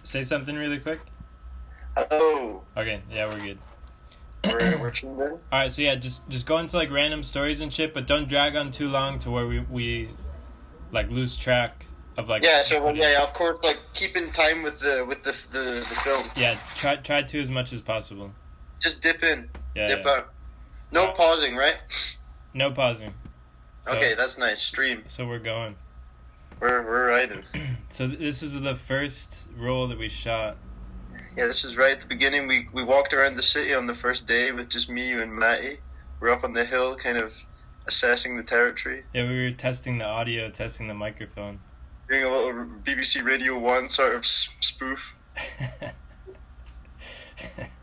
say something really quick? Hello. Okay, yeah, we're good. We're tuned in. Alright, so yeah, just go into like random stories and shit, but don't drag on too long to where we like lose track of like. Yeah, so yeah, of course, like keep in time with the film. Yeah, try to as much as possible. Just dip in, dip Yeah. out. No pausing, right? No pausing. So, okay, that's nice. Stream. So we're going. We're riding. So this was the first role that we shot. Yeah, this is right at the beginning. We walked around the city on the first day with just me, you, and Matty. We're up on the hill, kind of assessing the territory. Yeah, we were testing the audio, testing the microphone. Doing a little BBC Radio 1 sort of spoof.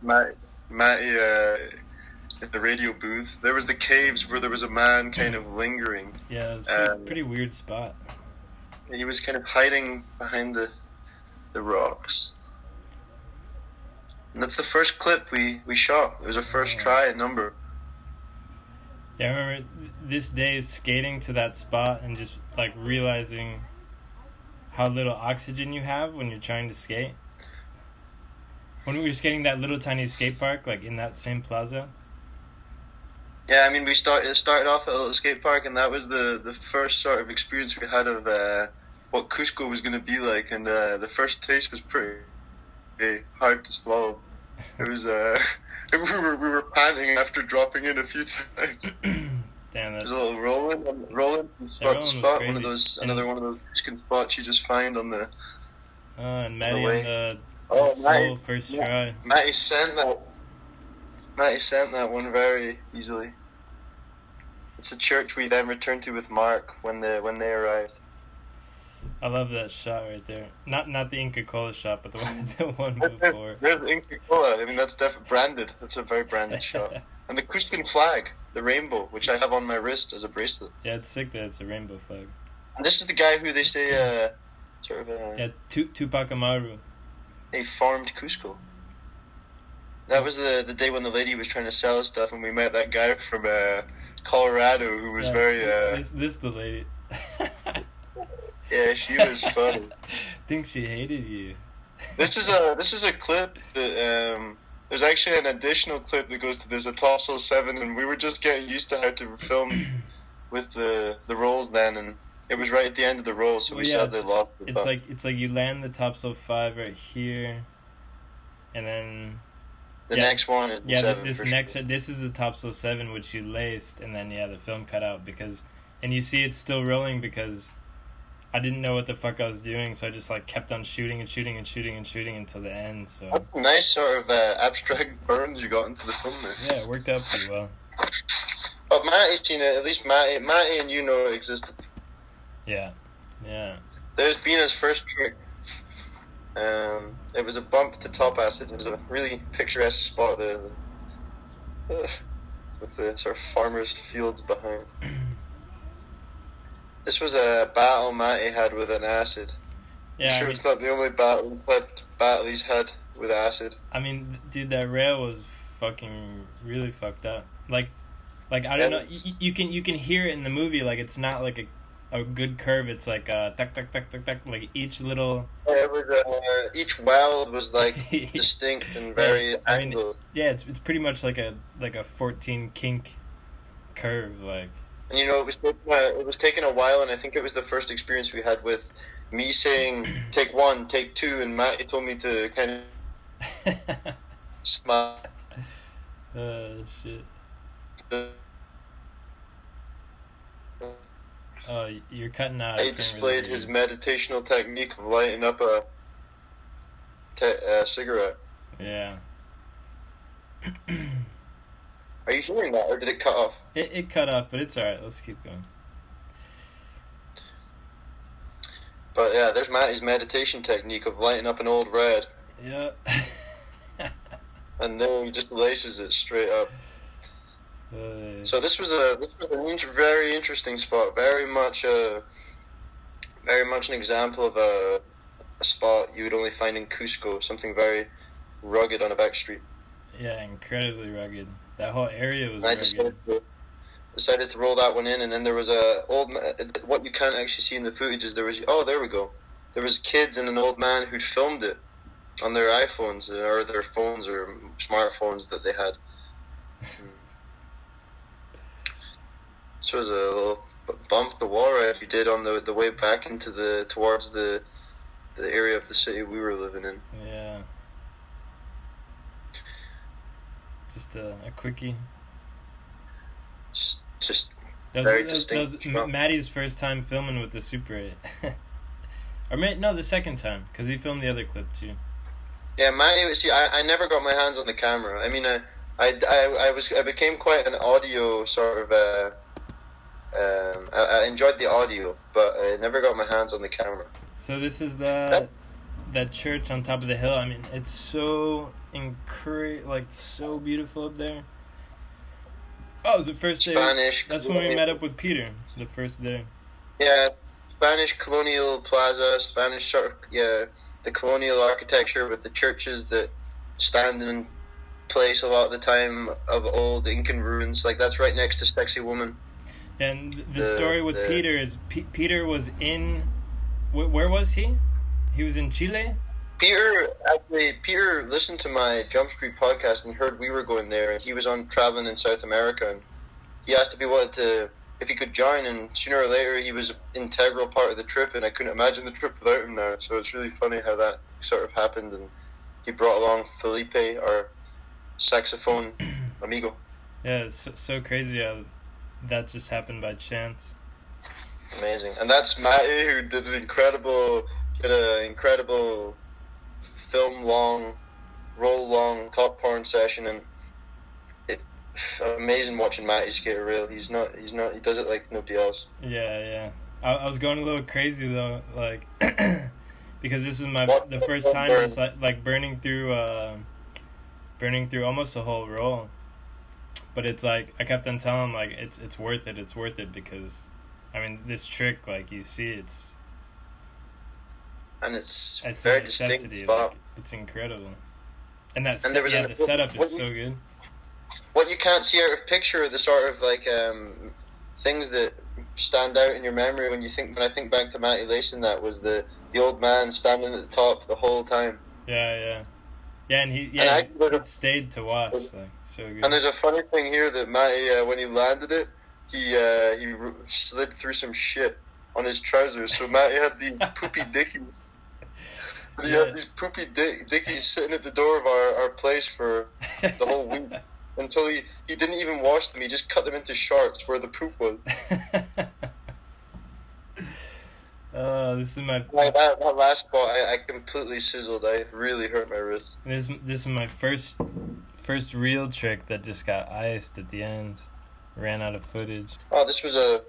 Matty at the radio booth. There was the caves where there was a man kind of lingering. Yeah, it was a pretty weird spot. He was kind of hiding behind the rocks. And that's the first clip we shot. It was a first try at number. Yeah, I remember this day skating to that spot and just like realizing how little oxygen you have when you're trying to skate. When we were skating that little tiny skate park, like in that same plaza. Yeah, I mean, it started off at a little skate park, and that was the first sort of experience we had of what Cusco was going to be like, and the first taste was pretty hard to swallow. It was we were panting after dropping in a few times. Damn, there's a little rolling from spot to spot. Another one of those Mexican spots you just find on the. And Matty on the first try. Matty sent that one very easily. It's the church we then returned to with Mark when they arrived. I love that shot right there. Not the Inca Cola shot, but the one before. There's Inca Cola. I mean, that's definitely branded. That's a very branded shot. And the Cuscan flag, the rainbow, which I have on my wrist as a bracelet. Yeah, it's sick that it's a rainbow flag. And this is the guy who they say, yeah, Tupac Amaru. He farmed Cusco. That was the day when the lady was trying to sell us stuff, and we met that guy from Colorado who was very. This the lady. Yeah, she was funny. Think she hated you. This is a clip that there's actually an additional clip that goes to this, a Topsail 7, and we were just getting used to how to film with the rolls then, and it was right at the end of the roll, so we sadly lost it. It's like you land the Topsail 5 right here, and then the next one is the 7. This is the Topsail 7 which you laced, and then the film cut out and you see it's still rolling because I didn't know what the fuck I was doing, so I just like kept on shooting until the end. So that's a nice sort of abstract burns you got into the film there. Yeah, it worked out pretty well. But Matty's seen it. At least Matty and you know it existed. Yeah. There's Bina's first trick. It was a bump to top acid. It was a really picturesque spot there, with the sort of farmers' fields behind. This was a battle Matty had with an acid. Yeah, it's not the only battle he's had with acid. I mean, dude, that rail was fucking really fucked up. Like I don't know. You can hear it in the movie. Like it's not like a good curve. It's like tuck tuck tuck tuck tuck. Like each little. Yeah, it was, each weld was like distinct and very angled. It's pretty much like a 14 kink curve like. And you know, it was taking a while, and I think it was the first experience we had with me saying take 1, take 2, and Matty told me to kind of smile. Oh shit. Oh, you're cutting out. He displayed his meditational technique of lighting up a cigarette. Yeah. Are you hearing that, or did it cut off? It cut off, but it's alright. Let's keep going. But yeah, there's Matty's meditation technique of lighting up an old red. Yeah. And then he just laces it straight up. So this was a very interesting spot. Very much an example of a spot you would only find in Cusco. Something very rugged on a back street. Yeah, incredibly rugged. That whole area was rugged. I decided to roll that one in, and then there was what you can't actually see in the footage is there was there we go. There was kids and an old man who'd filmed it, on their iPhones or their phones or smartphones that they had. So it was a little bump the wall ride we did on the way back into towards the area of the city we were living in. Yeah. Just a quickie. Just that very was distinct. Maddie's first time filming with the Super 8. No, the second time, because he filmed the other clip too. Yeah, Matty. See, I never got my hands on the camera. I mean, I became quite an audio sort of. I enjoyed the audio, but I never got my hands on the camera. So this is that church on top of the hill. I mean, it's so so beautiful up there. Oh, it was the first day. Spanish. That's when we met up with Peter. The first day. Yeah, Spanish colonial plaza, Spanish sort of, the colonial architecture with the churches that stand in place a lot of the time of old Incan ruins. Like, that's right next to Sexy Woman. And the story with Peter is Peter was in... Where was he? He was in Chile? Peter listened to my Jump Street podcast and heard we were going there, and he was on traveling in South America, and he asked if he could join, and sooner or later he was an integral part of the trip, and I couldn't imagine the trip without him now. So it's really funny how that sort of happened, and he brought along Felipe, our saxophone amigo. Yeah, it's so crazy how that just happened by chance. Amazing. And that's Matty, who did an incredible film long, roll long top porn session, and amazing watching Matty skate a rail. He does it like nobody else. Yeah. I was going a little crazy though, like because this is the first time it's like burning through almost a whole roll. But it's like I kept on telling him like it's worth it because I mean this trick, like you see it's very distinct. Like, it's incredible. And the setup is so good. What you can't see out of picture are the sort of like things that stand out in your memory when I think back to Matty Lacing. That was the old man standing at the top the whole time. Yeah, and he stayed to watch, like so good. And there's a funny thing here that Matty, when he landed it, he slid through some shit on his trousers. So Matty had these poopy dickies. He had these poopy dickies sitting at the door of our place for the whole week. Until he didn't even wash them, he just cut them into shards where the poop was. Oh, this is my... Like that last spot, I completely sizzled. I really hurt my wrist. This is my first real trick that just got iced at the end. Ran out of footage. Oh, this was a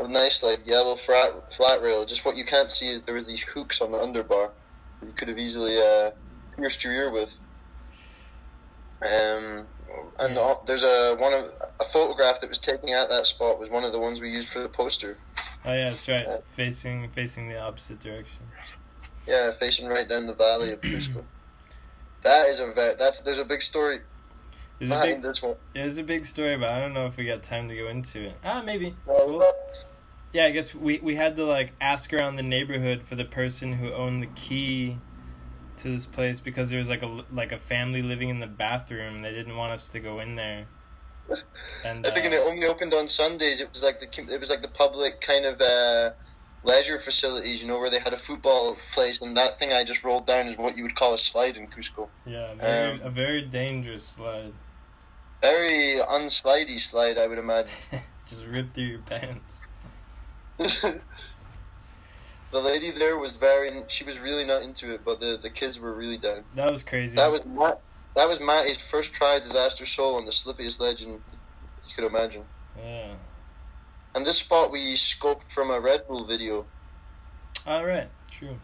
nice like yellow flat rail. Just what you can't see is there was these hooks on the underbar you could have easily pierced your ear with. There's a photograph that was taken at that spot was one of the ones we used for the poster. Oh yeah, that's right. Facing the opposite direction. Yeah, facing right down the valley of Cusco. There's a big story behind this one. There's a big story, but I don't know if we got time to go into it. Maybe. Well, yeah, I guess we had to like ask around the neighborhood for the person who owned the key to this place because there was like a family living in the bathroom. They didn't want us to go in there. And I think it only opened on Sundays. It was like the public kind of leisure facilities, where they had a football place, and that thing I just rolled down is what you would call a slide in Cusco. Yeah, a very dangerous slide. Very unslidey slide, I would imagine. Just rip through your pants. The lady there she was really not into it, but the kids were really down. That was crazy. That was Matty's first try at Disaster Soul on the slippiest ledge you could imagine. Yeah. And this spot we scoped from a Red Bull video. Right, true.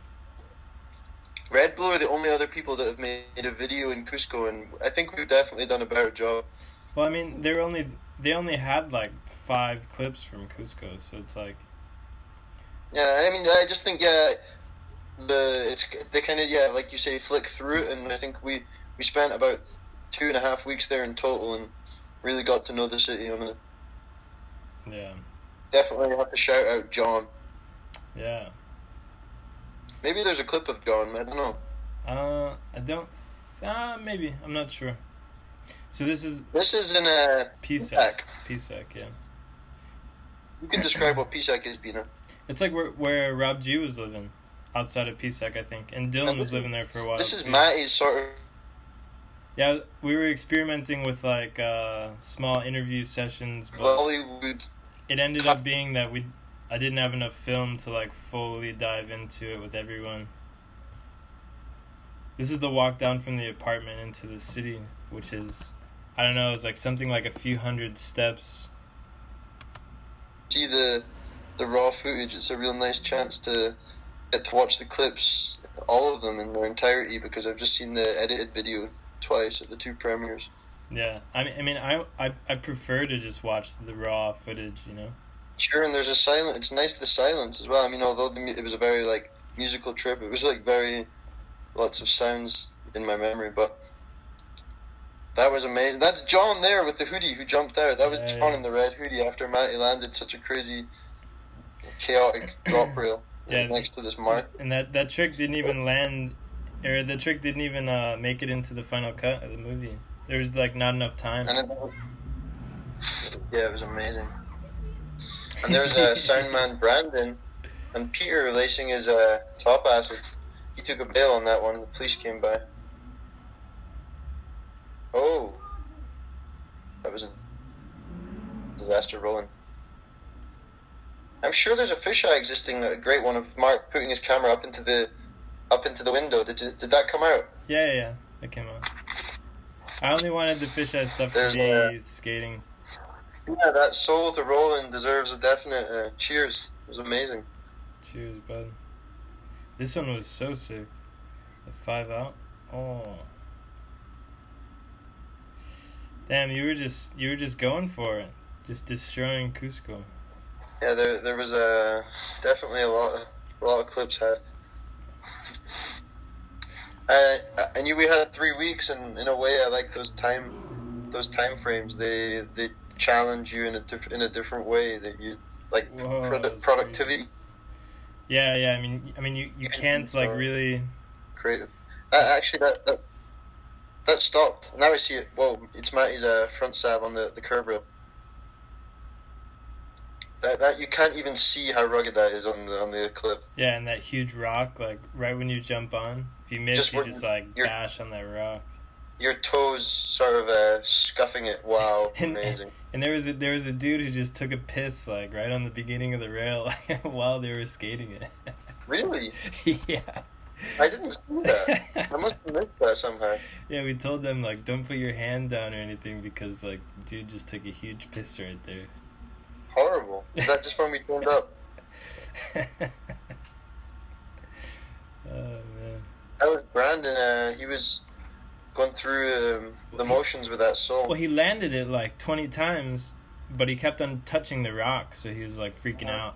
Red Bull are the only other people that have made a video in Cusco, and I think we've definitely done a better job. Well, I mean, they only had like 5 clips from Cusco, so it's like. Yeah, I mean, I just think they kind of like you say, flick through it, and I think we spent about 2.5 weeks there in total, and really got to know the city on it. Yeah. Definitely have to shout out John. Yeah. Maybe there's a clip of John. I don't know. I don't. Maybe I'm not sure. So this is in a Pisac. Pisac, yeah. You can describe what Pisac is, Bina. It's like where Rob G was living, outside of Pisac, I think, and Dylan was living there for a while. This is Matty's sort of. Yeah, we were experimenting with like small interview sessions, but Hollywood. It ended up being that I didn't have enough film to like fully dive into it with everyone. This is the walk down from the apartment into the city, which is, I don't know, it's like something like a few hundred steps. See the raw footage. It's a real nice chance to get to watch the clips, all of them in their entirety, because I've just seen the edited video twice at the two premieres. Yeah, I prefer to just watch the raw footage, you know. Sure, and there's a silence. It's nice, the silence as well. I mean, although it was a very like musical trip, it was like very lots of sounds in my memory, but that was amazing. That's John there with the hoodie who jumped out. That was John in the red hoodie after Matty landed such a crazy, chaotic drop rail next to this mark. And that trick didn't even land, or the trick didn't even make it into the final cut of the movie. There was like not enough time. And it was amazing. And there's a soundman Brandon and Peter lacing his top acid. He took a bail on that one. The police came by. Oh, that was a disaster rolling. I'm sure there's a fisheye existing, a great one of Mark putting his camera up into the window. Did that come out? Yeah, it came out. I only wanted the fisheye stuff to be skating. Yeah, that soul to Roland deserves a definite cheers. It was amazing. Cheers, bud. This one was so sick. The 5 out. Oh. Damn, you were just going for it. Just destroying Cusco. Yeah, there was definitely a lot of clips had. I knew we had 3 weeks, and in a way, I like those time frames. They challenge you in a different way. That you like productivity. Yeah. I mean, you can't like really creative. Actually, that stopped. Now I see it. Whoa! It's Matty's front sab on the curb rail. That you can't even see how rugged that is on the clip. Yeah, and that huge rock, like right when you jump on, if you miss, you just like bash on that rock. Your toes sort of scuffing it. Wow, amazing. And there was a dude who just took a piss like right on the beginning of the rail while they were skating it. Really? Yeah. I didn't see that. I must have missed that somehow. Yeah, we told them like don't put your hand down or anything because like dude just took a huge piss right there. Horrible. Is that just when we turned up? Oh man. That was Brandon. He was going through the motions with that soul. Well, he landed it like 20 times, but he kept on touching the rock, so he was like freaking out.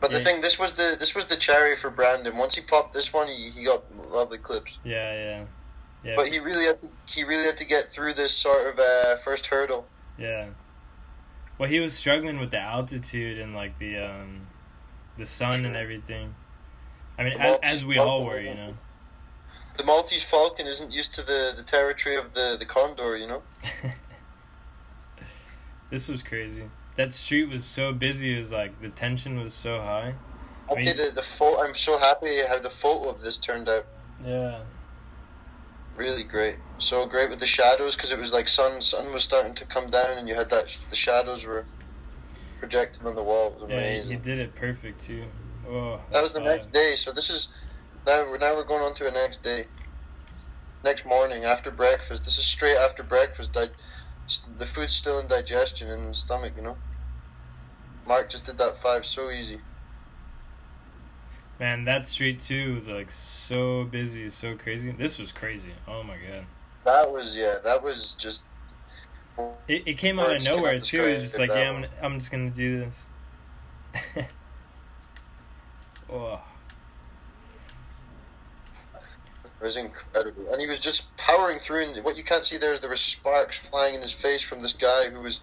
But the thing, this was the cherry for Brandon. Once he popped this one, he got lovely clips. Yeah. But he really had to get through this sort of first hurdle. Yeah. Well, he was struggling with the altitude and like the sun and everything. I mean, as we all were, you know. The Maltese Falcon isn't used to the territory of the condor, you know. This was crazy. That street was so busy. It was like the tension was so high. Okay, I'm so happy how the photo of this turned out. Yeah. Really great. So great with the shadows because it was like sun was starting to come down and you had the shadows were projected on the wall. It was amazing. Yeah, he did it perfect too. Oh, that was the next day. So this is now we're going on to a next day. Next morning after breakfast. This is straight after breakfast. The food's still in digestion in the stomach, you know. Mark just did that 5 so easy. Man, that street too was like so busy, so crazy. This was crazy. Oh my god. That was just. It came out of nowhere too. It was just like, yeah, I'm just gonna do this. Oh. It was incredible, and he was just powering through. And what you can't see there is there were sparks flying in his face from this guy who was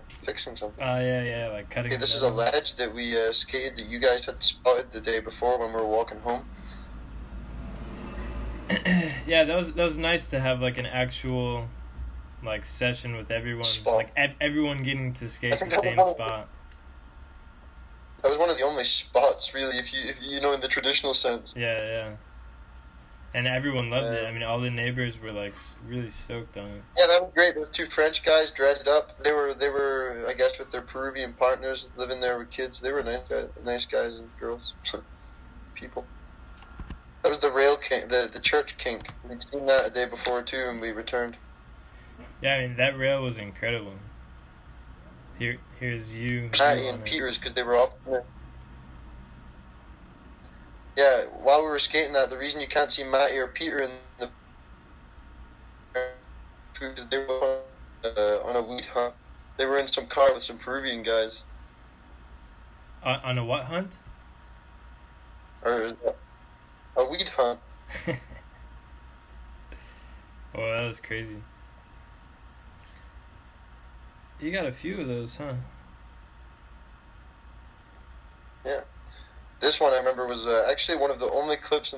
fixing something. Oh yeah, like cutting. Okay, this is a ledge that we skated that you guys had spotted the day before when we were walking home. Yeah, that was nice to have like an actual like session with everyone, Spot. like everyone getting to skate the think same that was- spot. That was one of the only spots, really, if you know, in the traditional sense. Yeah. And everyone loved it. I mean, all the neighbors were like really stoked on it. Yeah, that was great. Those two French guys dreaded up. They were, I guess, with their Peruvian partners living there with kids. They were nice guys and girls, people. That was the rail kink, the church kink. We'd seen that a day before too, and we returned. Yeah, I mean that rail was incredible. Here's you. Matty and Peters, because they were off. Yeah, while we were skating that, the reason you can't see Matty or Peter in the because they were on a weed hunt. They were in some car with some Peruvian guys. On a what hunt? Or is that a weed hunt? Oh, that was crazy. You got a few of those, huh? Yeah. This one I remember was actually one of the only clips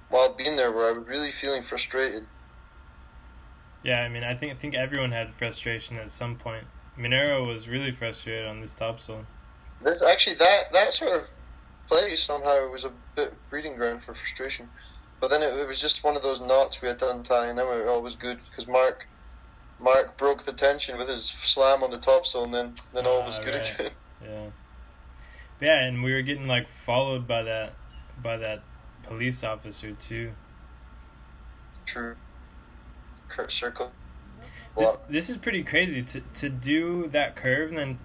while being there where I was really feeling frustrated. Yeah, I mean, I think everyone had frustration at some point. Minero was really frustrated on this topsoil. This actually that sort of place somehow was a bit breeding ground for frustration, but then it was just one of those knots we had to untie, and then it all was good because Mark broke the tension with his slam on the topsoil, and then all was good right. again. Yeah, and we were getting like followed by that police officer too. True. Circle. This is pretty crazy to do that curve and then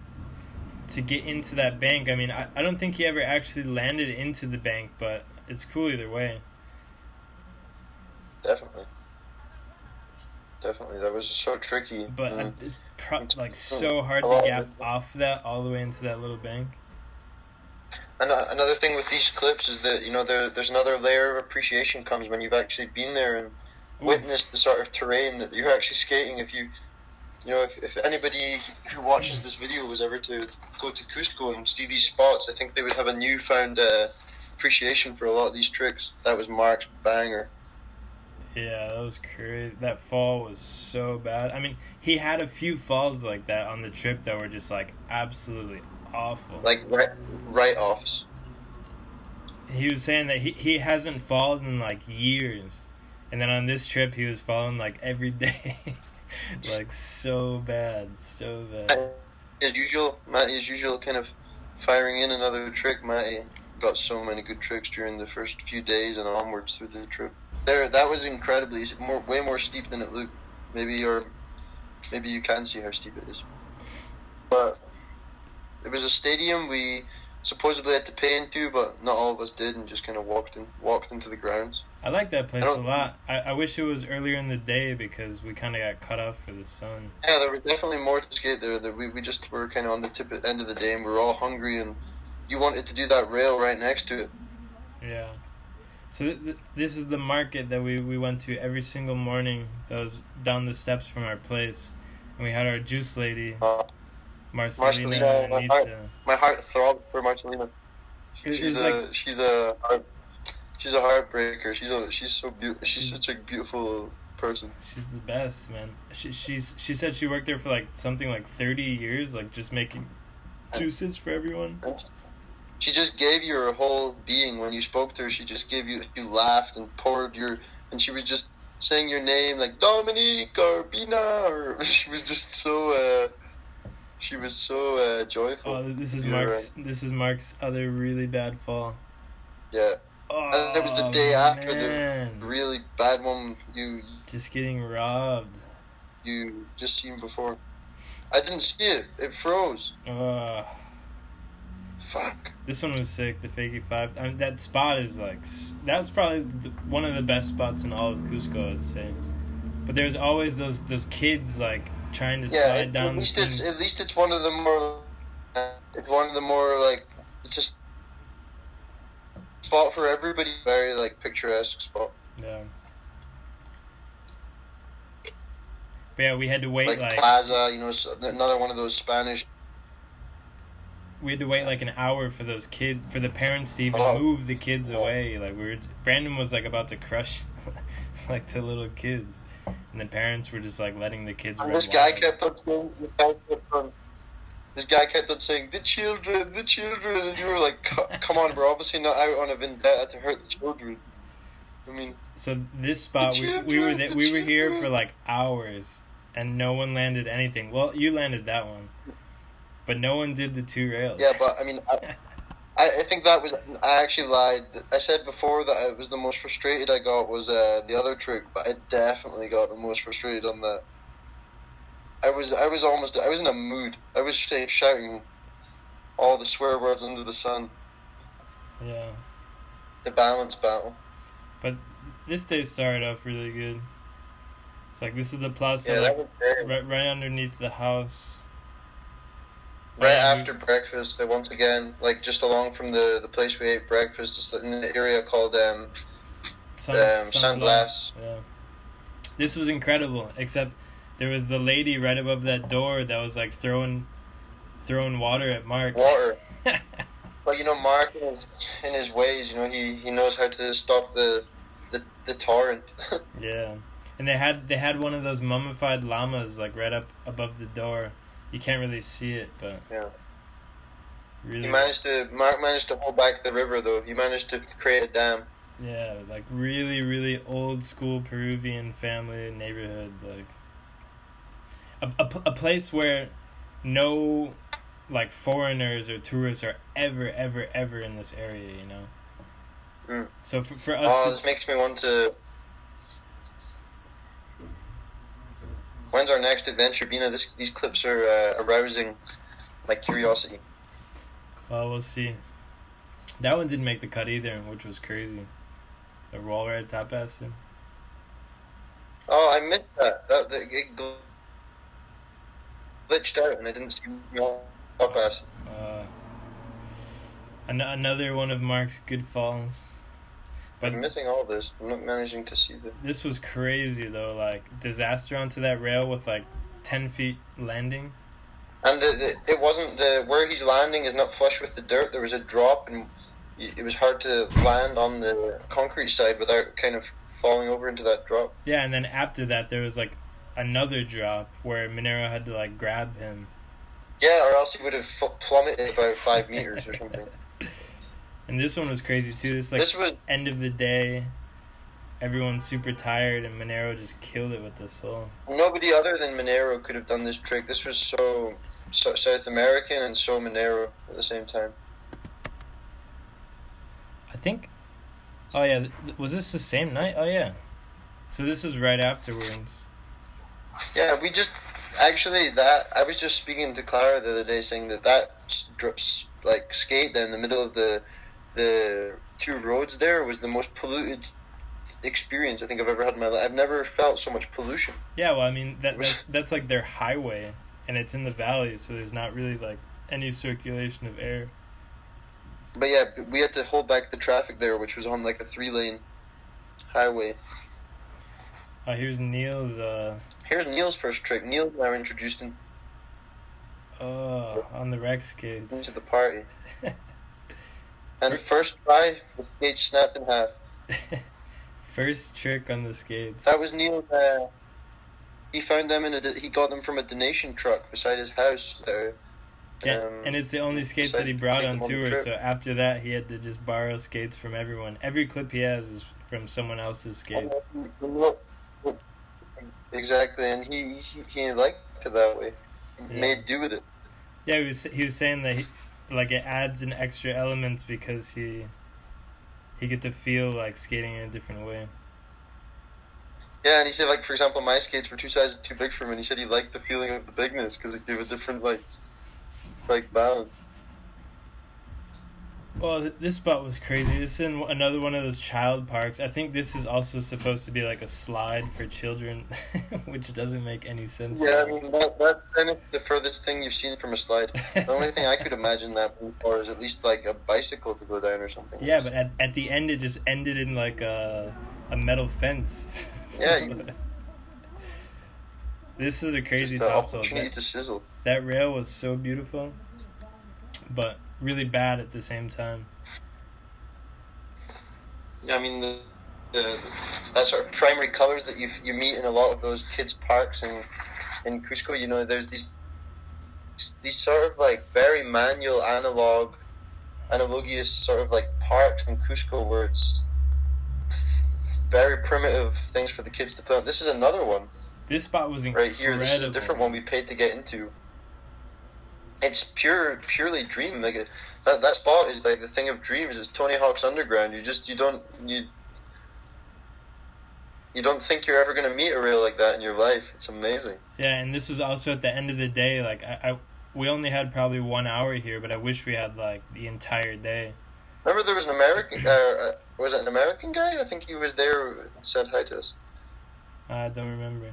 to get into that bank. I mean, I don't think he ever actually landed into the bank, but it's cool either way. Definitely, that was so tricky. But it's like so hard to gap off that all the way into that little bank. And another thing with these clips is that, you know, there's another layer of appreciation comes when you've actually been there and witnessed the sort of terrain that you're actually skating. If if anybody who watches this video was ever to go to Cusco and see these spots, I think they would have a newfound appreciation for a lot of these tricks. That was Mark's banger. Yeah, that was crazy. That fall was so bad. I mean, he had a few falls like that on the trip that were just like absolutely awful. Like write-offs. He was saying that he hasn't fallen in like years. And then on this trip he was falling like every day. Like so bad. As usual, kind of firing in another trick. Matty got so many good tricks during the first few days and onwards through the trip. That was incredibly way more steep than it looked. Maybe you can see how steep it is. But it was a stadium we supposedly had to pay into, but not all of us did, and just kind of walked into the grounds. I like that place a lot. I wish it was earlier in the day because we kind of got cut off for the sun. Yeah, there were definitely more to skate there. We just were kind of on the end of the day, and we were all hungry, and you wanted to do that rail right next to it. Yeah. So this is the market that we went to every single morning. That was down the steps from our place, and we had our juice lady, Marcelina. My heart throbbed for Marcelina. She's a heartbreaker. She's so beautiful. She's such a beautiful person. She's the best, man. She said she worked there for like something like 30 years, like just making juices for everyone. She just gave you her whole being when you spoke to her. She just gave you laughed and and she was just saying your name like Dominique or Bina, or she was just so. She was so joyful. Oh, this is Mark's other really bad fall. Yeah. Oh, and it was the day after man. the really bad one you just getting robbed. You just seen before. I didn't see it. It froze. Fuck. This one was sick. The Fakey 5. I mean, that spot is like that was probably one of the best spots in all of Cusco, I'd say. But there's always those kids like trying to slide down. At least it's one of the more. It's one of the more like it's just spot for everybody. Very like picturesque spot. Yeah. But yeah, we had to wait like Plaza. You know, another one of those Spanish. we had to wait like an hour for the parents to even move the kids away. Like Brandon was like about to crush like the little kids, and the parents were just like letting the kids run This wild. guy kept on saying the children, and you were like, come on, we're obviously not out on a vendetta to hurt the children. I mean, so this spot we were here for like hours, and no one landed anything. Well, you landed that one, but no one did the 2 rails. Yeah, but I mean, I think I actually lied. I said before that it was the most frustrated I got was the other trick, but I definitely got the most frustrated on that. I was in a mood. I was shouting all the swear words under the sun. Yeah. The balance battle. But this day started off really good. It's like this is the plaza, Yeah, that was right underneath the house. Right after breakfast, once again, like just along from the place we ate breakfast, just in the area called San Blas. Yeah. This was incredible, except there was the lady right above that door that was like throwing water at Mark. Water. But Mark in his ways, he knows how to stop the torrent. Yeah. And they had one of those mummified llamas like right up above the door. You can't really see it, but yeah. Really, Mark managed to hold back the river though. He managed to create a dam. Yeah, like really, really old school Peruvian family neighborhood, like a place where no like foreigners or tourists are ever in this area, So for us, this makes me want to. When's our next adventure, Bina? These clips are arousing my curiosity. Well, we'll see. That one didn't make the cut either, which was crazy. The roll red top acid. Oh, I missed that. It glitched out, and I didn't see top acid. Another one of Mark's good falls. But I'm missing all this. I'm not managing to see this. This was crazy though, like disaster onto that rail with like 10 feet landing. And it wasn't where he's landing is not flush with the dirt. There was a drop, and it was hard to land on the concrete side without kind of falling over into that drop. Yeah, and then after that there was like another drop where Minero had to like grab him. Yeah, or else he would have plummeted about 5 meters or something. And this one was crazy too. This was end of the day. Everyone's super tired, and Minero just killed it with the soul. Nobody other than Minero could have done this trick. This was so South American and so Minero at the same time. I think. Oh yeah, was this the same night? Oh yeah. So this was right afterwards. Yeah, we just actually I was just speaking to Clara the other day, saying that like skate down the middle of the 2 roads there was the most polluted experience I think I've ever had in my life. I've never felt so much pollution. Yeah, well, I mean that's like their highway, and it's in the valley, so there's not really like any circulation of air. But yeah, we had to hold back the traffic there, which was on like a 3-lane highway. Oh, here's Neil's. Here's Neil's first trick. Neil now introduced him. Oh, on the rec skates. Into the party. And first try, the skates snapped in half. First trick on the skates. That was Neil. He found them he got them from a donation truck beside his house there. Yeah, and it's the only skates that he brought on tour. So after that, he had to just borrow skates from everyone. Every clip he has is from someone else's skates. Exactly, and he liked it that way. He made do with it. Yeah, he was saying that it adds an extra element because he get to feel like skating in a different way. Yeah, and he said, like, for example, my skates were 2 sizes too big for him, and he said he liked the feeling of the bigness because it gave a different like balance. Well, this spot was crazy. This is in another one of those child parks. I think this is also supposed to be like a slide for children, which doesn't make any sense. Yeah, I mean, that's kind of the furthest thing you've seen from a slide. The only thing I could imagine that before is at least like a bicycle to go down or something. Yeah, but at the end it just ended in like a metal fence. Yeah. This is a crazy just topsoil. Opportunity to sizzle. That rail was so beautiful. but really bad at the same time. Yeah, I mean that sort of primary colors that you meet in a lot of those kids parks in Cusco. You know, there's these sort of like very manual analogous sort of like parks in Cusco where it's very primitive things for the kids to play on. This is another one. This spot was incredible. Right here, this is a different one we paid to get into. It's purely dream. Like that spot is like the thing of dreams. It's Tony Hawk's Underground. You don't think you're ever gonna meet a rail like that in your life. It's amazing. Yeah, and this was also at the end of the day. Like we only had probably 1 hour here, but I wish we had like the entire day. Remember, there was an American. Was it an American guy? I think he was there and said hi to us. I don't remember.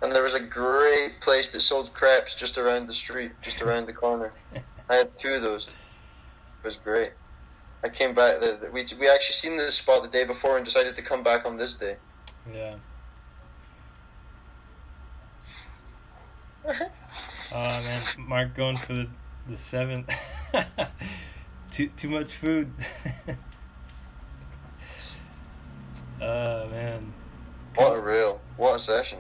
And there was a great place that sold crepes just around the street, just around the corner. I had 2 of those. It was great. I came back. We actually seen this spot the day before and decided to come back on this day. Yeah. Oh man, Mark going for the 7th. too much food. Oh man. What a reel! What a session!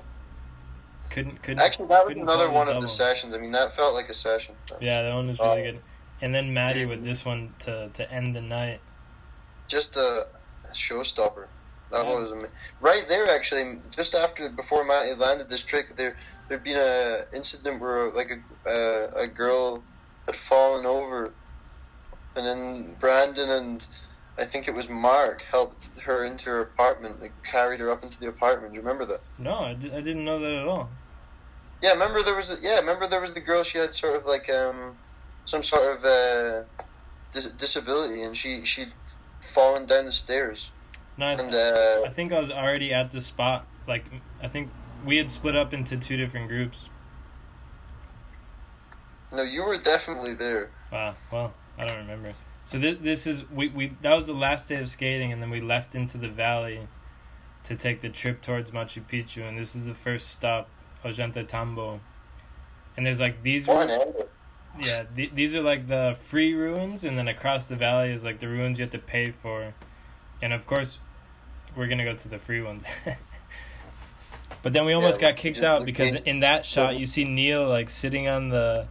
Couldn't actually, that was another call it one of double. the sessions. I mean, that felt like a session. Yeah, that one was really good. And then Maddie with this one to end the night. Just a showstopper. That was amazing. Right there, actually, just before Matty landed this trick, there'd been a incident where like a girl had fallen over, and then Brandon and I think it was Mark helped her into her apartment, like carried her up into the apartment. Do you remember that? No, I didn't know that at all. Yeah, remember there was the girl. She had sort of like some sort of disability, and she'd fallen down the stairs. No, I think I was already at the spot. Like, I think we had split up into 2 different groups. No, you were definitely there. Wow. Well, I don't remember. So this is we that was the last day of skating, and then we left into the valley to take the trip towards Machu Picchu, and this is the first stop, Ollantaytambo. And there's like these. Yeah, these are like the free ruins, and then across the valley is like the ruins you have to pay for. And of course, we're gonna go to the free ones. But then we almost got kicked out because in that shot you see Neil like sitting on the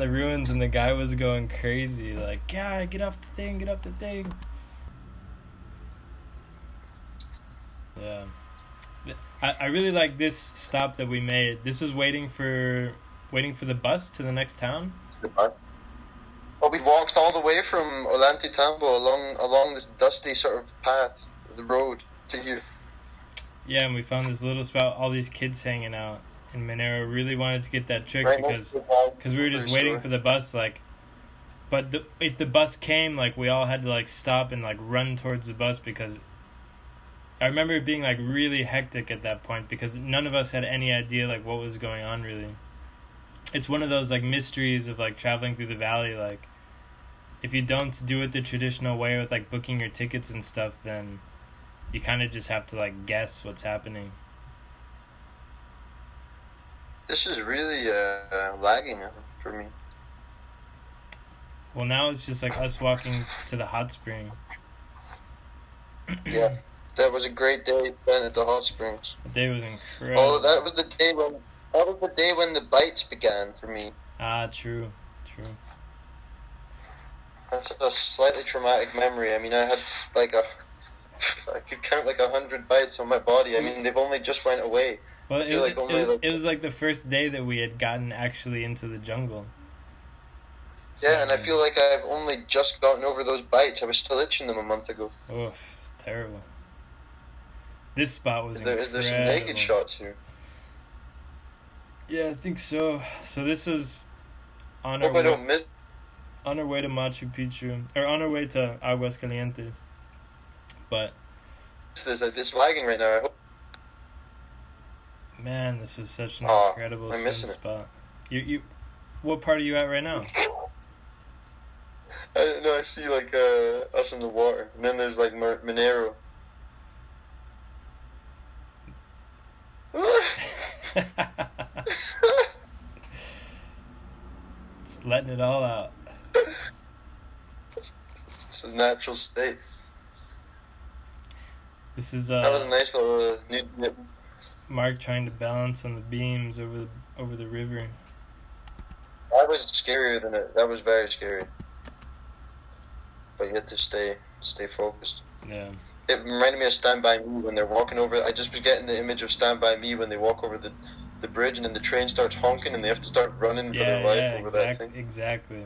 ruins, and the guy was going crazy like, yeah, get off the thing. Yeah, I really like this stop that we made. This was waiting for the bus to the next town. Well, we walked all the way from Ollantaytambo along this dusty sort of path, the road to here. Yeah, and we found this little spot, all these kids hanging out. And Monero really wanted to get that trick because we were just waiting for the bus, like. But if the bus came, like, we all had to like stop and like run towards the bus, because I remember it being like really hectic at that point because none of us had any idea like what was going on really. It's one of those like mysteries of like traveling through the valley. Like, if you don't do it the traditional way with like booking your tickets and stuff, then you kind of just have to like guess what's happening. This is really lagging for me. Well, now it's just like us walking to the hot spring. Yeah, that was a great day spent at the hot springs. The day was incredible. Oh, that was the day when the bites began for me. Ah, true. That's a slightly traumatic memory. I mean, I had I could count like 100 bites on my body. I mean, they've only just went away. Well, it was like the first day that we had gotten actually into the jungle. Yeah, and I feel like I've only just gotten over those bites. I was still itching them a month ago. Oh, it's terrible. This spot was Is there some naked shots here? Yeah, I think so. So this was on Hope I don't miss. on our way to Machu Picchu, or on our way to Aguas Calientes. But This lagging right now. I hope. Man, this was such an incredible I'm missing spot. You, what part are you at right now? I see like us in the water, and then there's like Monero. Just letting it all out. It's a natural state. This is that was a nice little new. Mark trying to balance on the beams over the river. That was scarier than it. That was very scary. But you had to stay focused. Yeah. It reminded me of Stand By Me when they're walking over. I just was getting the image of Stand By Me when they walk over the bridge and then the train starts honking and they have to start running for their life over that thing. Exactly.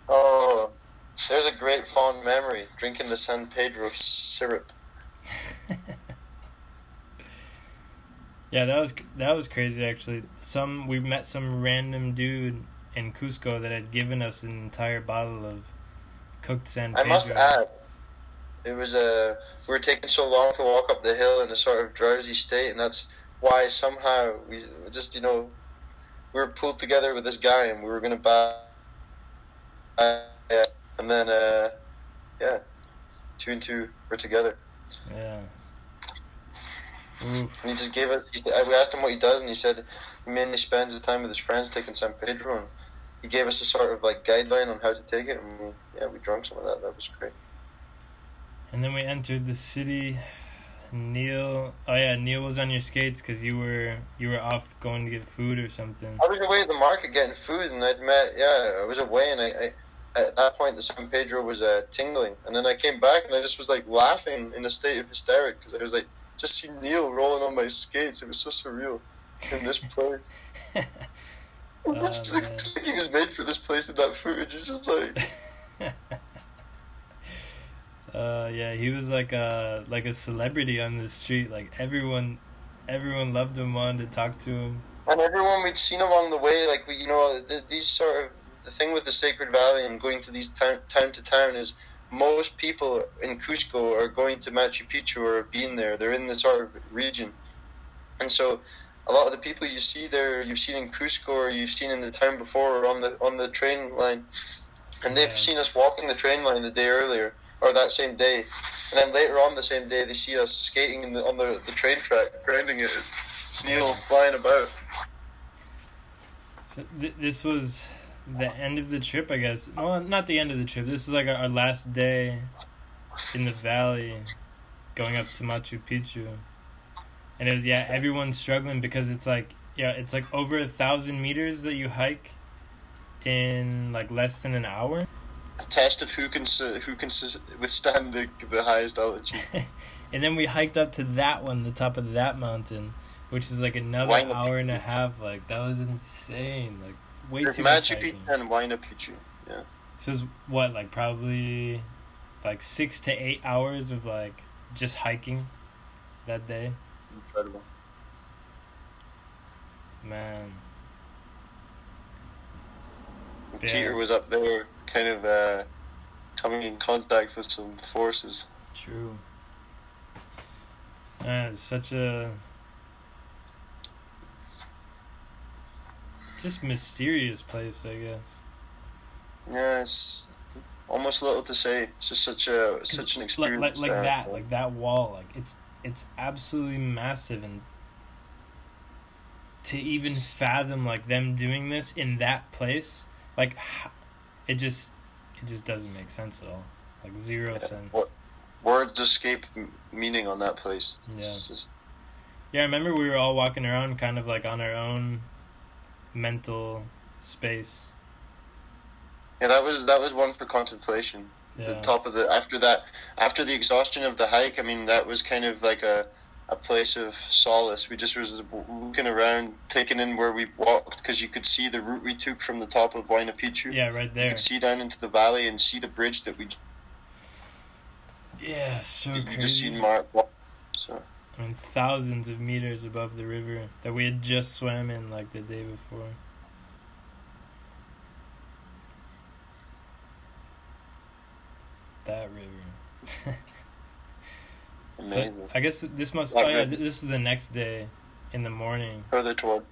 Oh, there's a great fond memory, drinking the San Pedro syrup. Yeah, that was crazy actually. We met some random dude in Cusco that had given us an entire bottle of cooked San Pedro. I must add, it was we were taking so long to walk up the hill in a sort of drowsy state, and that's why somehow we just, we were pulled together with this guy, and we were gonna buy, and then two and two were together. Yeah. Oof. And he just gave us. We asked him what he does, and he said he mainly spends his time with his friends taking San Pedro, and he gave us a sort of like guideline on how to take it, and we drank some of that. That was great. And then we entered the city. Neil was on your skates because you were off going to get food or something. I was away at the market getting food, and I was away, and I at that point the San Pedro was tingling, and then I came back and I just was like laughing in a state of hysteric because I was like just see Neil rolling on my skates. It was so surreal in this place. It looks like he was made for this place in that footage. It's just like. He was like a celebrity on the street. Like everyone loved him, wanted to talk to him. And everyone we'd seen along the way, like these sort of the thing with the Sacred Valley and going to these town to town is most people in Cusco are going to Machu Picchu or have been there. They're in the sort of region, and so a lot of the people you see there, you've seen in Cusco or you've seen in the town before or on the train line, and they've seen us walking the train line the day earlier. Or that same day, and then later on the same day, they see us skating on the train track, grinding it. Neil flying about. So this was the end of the trip, I guess. Well, not the end of the trip. This is like our last day in the valley, going up to Machu Picchu, and it was everyone's struggling because it's like over 1,000 meters that you hike in like less than an hour. A test of who can withstand the highest altitude. And then we hiked up to the top of that mountain, which is like another hour and a half. Like that was insane. Like way too much hiking. Machu Picchu and Huayna Picchu. Yeah. So it's what, probably 6 to 8 hours of just hiking that day. Incredible. Man. Peter was up there kind of coming in contact with some forces. True. It's such a just mysterious place, I guess. Yeah, it's almost little to say. It's just such an experience. Like that wall, it's absolutely massive, and to even fathom them doing this in that place. It just doesn't make sense at all. Zero sense. Words escape meaning on that place. Yeah. Yeah, I remember we were all walking around kind of on our own mental space. Yeah, that was one for contemplation. Yeah. The top of after the exhaustion of the hike, I mean, that was kind of like a place of solace. We just was looking around, taking in where we walked, because you could see the route we took from the top of Huayna Picchu. Yeah, right there. You could see down into the valley and see the bridge that we. Yeah, so crazy. You just seen Mark. So. I mean, thousands of meters above the river that we had just swam in the day before. That river. Amazing. So I guess this must. This is the next day, in the morning. Further toward.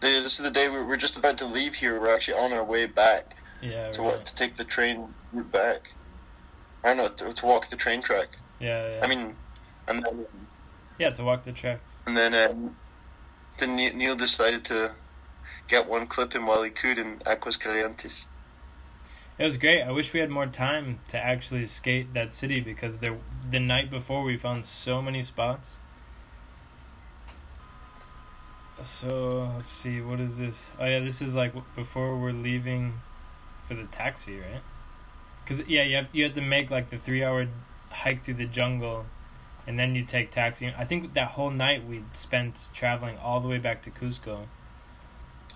This is the day we're just about to leave here. We're actually on our way back. Yeah. To take the train route back. I don't know, to walk the train track. Yeah. I mean, and then. Yeah, to walk the track. And then Neil decided to get one clip in while he could in Aguas Calientes. It was great. I wish we had more time to actually skate that city because the night before we found so many spots. So, let's see, what is this? Oh yeah, this is like before we're leaving for the taxi, right? Because, yeah, you have to make like the 3-hour hike through the jungle and then you take taxi. I think that whole night we spent traveling all the way back to Cusco.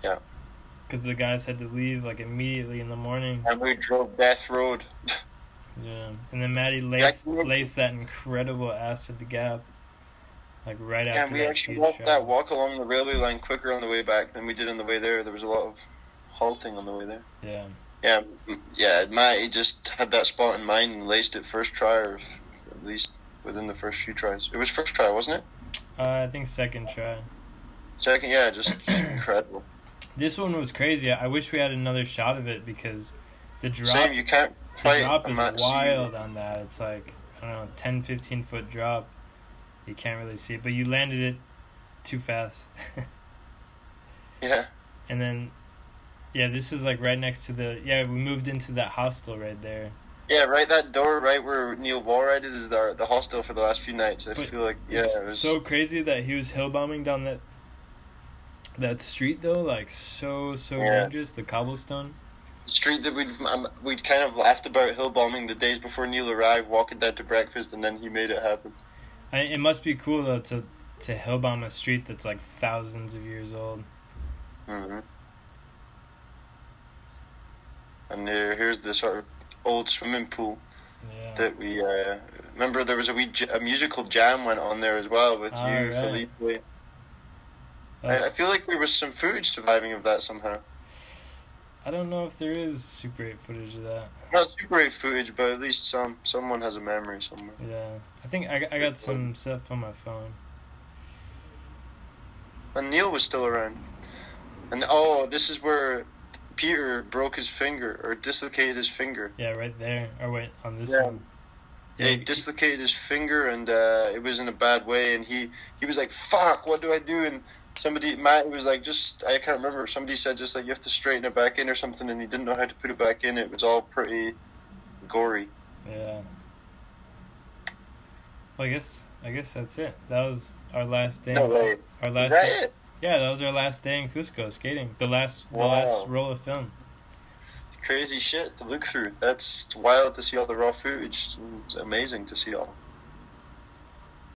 Yeah. Because the guys had to leave like immediately in the morning. And we drove Death Road. Yeah. And then Maddie laced that incredible Acid the Gap. Like right after and we actually walked that walk along the railway line quicker on the way back than we did on the way there. There was a lot of halting on the way there. Yeah. Yeah, Matt, he just had that spot in mind and laced it first try, or at least within the first few tries. It was first try, wasn't it? I think second try. Second, yeah, just incredible. This one was crazy. I wish we had another shot of it because the drop. Same, you can't the drop is wild on that. It's like, I don't know, 10, 15 foot drop. You can't really see it, but you landed it too fast. Yeah. And then, yeah, this is like right next to we moved into that hostel right there. Yeah, right, that door right where Neil Wallride is the hostel for the last few nights. I feel like, yeah. It was so crazy that he was hill bombing down that street though, like so dangerous, the cobblestone. The street that we'd kind of laughed about hill bombing the days before Neil arrived, walking down to breakfast, and then he made it happen. It must be cool though to hill bomb a street that's like thousands of years old. Mhm. And here's the sort of old swimming pool that we remember. There was a musical jam went on there as well with you, right. Felipe. I feel like there was some footage surviving of that somehow. I don't know if there is Super 8 footage of that. Not Super 8 footage, but at least someone has a memory somewhere. Yeah, I think I got some stuff on my phone. And Neil was still around. And this is where Peter broke his finger, or dislocated his finger. Yeah, right there. Or wait, on this one. Yeah, he dislocated his finger, and it was in a bad way, and he was like, fuck, what do I do? And Matt was like, I can't remember, somebody said just like, you have to straighten it back in or something, and he didn't know how to put it back in. It was all pretty gory. Yeah. Well, I guess that's it. That was our last day. No way. Our last Is that day. it? Yeah, that was our last day in Cusco skating. The last roll of film. Crazy shit to look through. That's wild to see all the raw footage. It's amazing to see all.